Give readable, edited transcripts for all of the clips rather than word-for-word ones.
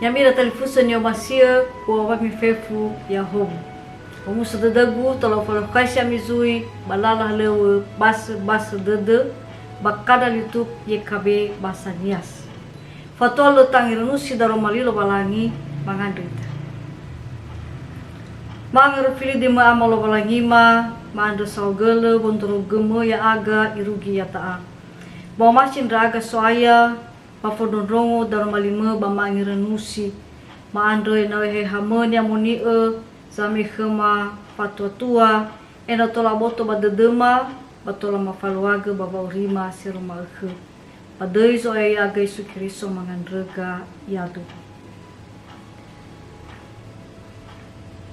Nyamira telefusa nyo masia kwa wami fefu ya home. Omu sedadagu tolo falo kaisha mizui balala lewe bas dede bakada lituk yekabe basa nias. Fatolo tangirunusi daro malilo balangi mangandrita. Mangar fili di ma amalo balangi maandro saugele bontoro gemo ya aga irugi ya taa. Bawa masin raga soaya pafodonrongo daro malime bamangirenusi maandro enawe hamonia moni zami khema fatwa ena tola boto badedema batola mafaluaga baba urima siruma ekhe padai so ya ga Yesu Kristo mangandrega yadu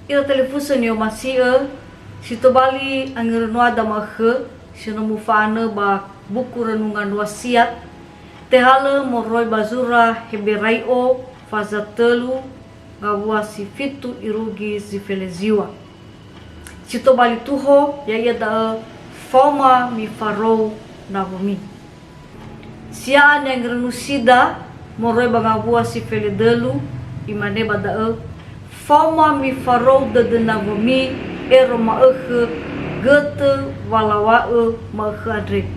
ira telefusa ni masih sito bali angirno ada makhe sino mufana ba buku renungan wasiat tehale moroi bazura heberaio fazatelu ngawasi fitu irugi zifeleziwa sito bali tuho ya da foma mi farou navomi sia yang renusida moroi bangabua sifeledelu imane bada foma mi farou de navomi eroma gete walawa ma adre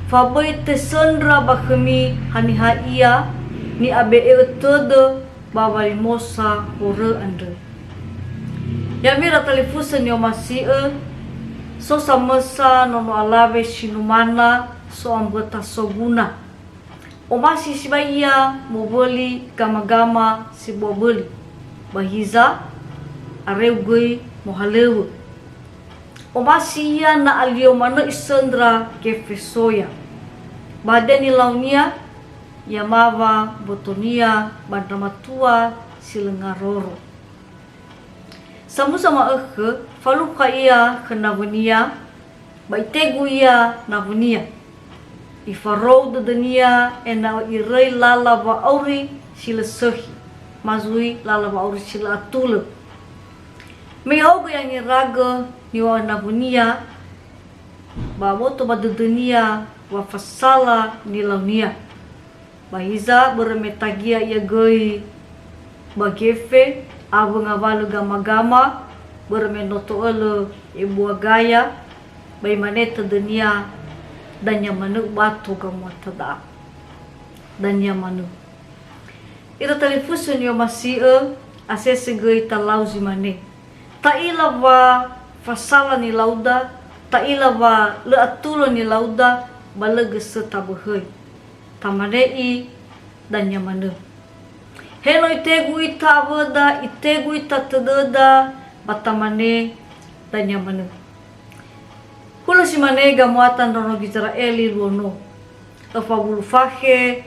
fabai tesendra bakhmi haniha ia ni abe todo babali mosa hore andre yamira telefusa ni omasi so samasa nono alave sinumana so ambota soguna omasi sibaya moboli gama-gama si boboli bahiza areugui mohalewu omasi ia na alio mana isendra kefesoya badeni launia yamava botonia bandramatua silengaroro sama-sama faluka ia kenavonia baitegu ia navonia ifarou dedenia ena irei lala va auri silesehi mazui lala va auri sila atule mehogo yang iraga niwa navonia baboto badedenia wa fasala nilaunia bahiza bermetagia ia goi bagefe abang abalu gama-gama bermenoto ele ibu gaya bai maneta dunia dan yamanu batu gamu tada dan yamanu ira telefusun yo masih asese goi talau zimane ta ilava fasala ni lauda ta ilava le atulo ni lauda balagese tabuhoi tamadei dan yamanu heno itegu ita avada itegu ita tededa batamane dan yamanu hula simane gamuatan rono Israeli luono afabulu fahe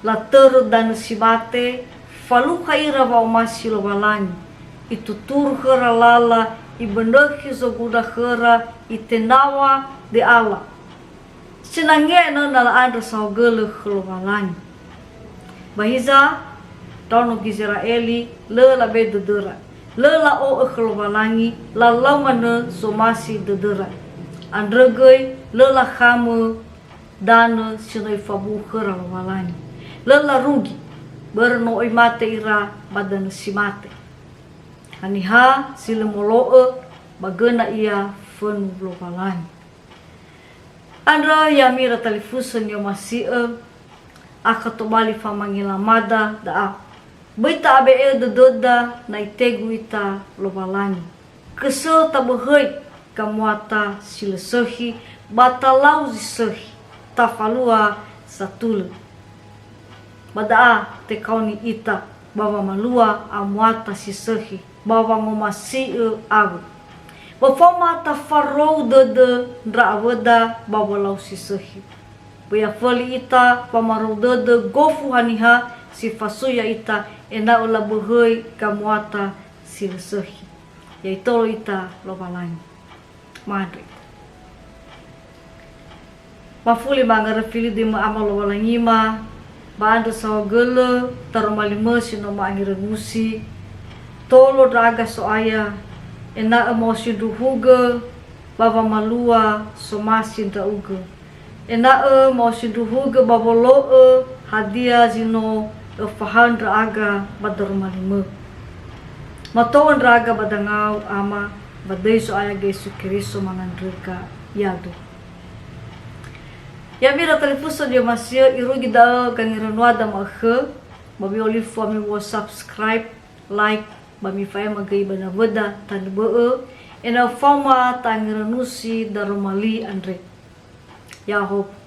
later dan sibate falu khaira wa umasi lobalani itu tur khara lala ibendaki zoguda khara itenawa de Allah senangnya nala ada saugele khlobalani bahiza tono Israeli lela be dedera lela o khlobalangi lalau mana somasi dedera andregoi lela khamu dan sinoi fabu khlobalani lela rugi berno mate ira badan simate haniha silemolo bagena ia fun khlobalani Andra yamira telefusan yo masih akatobali famangilamada da baita abe dedoda na itegu ita lobalani kesel tabuhoi kamuata silesehi batalau zisehi tafalua satul badaa tekauni ita bawa malua amuata sisehi bawa ngomasi agu bafoma tafarou de drawada bawalau sisehi baya fali ita pamarou de gofu haniha si fasuya ita ena ola buhoi kamuata sisehi yaitolo ita lobalani madre mafuli mangara fili di ma amal lobalangi ma banda sawagele tarumalima sino ma angirenusi tolo draga soaya ena emosi duhuga baba malua somasi dauga ena emosi duhuga babolo hadia zino fahan raga badarmalime matawan raga badangaw ama baday so aya Yesu Kristo manandrika yado ya mira telepuso dia masya irugi da kangiranwada makhe babi olifo mi wo subscribe like bami faya magay banavada tanbee ina forma tangiranusi darumali andre ya hope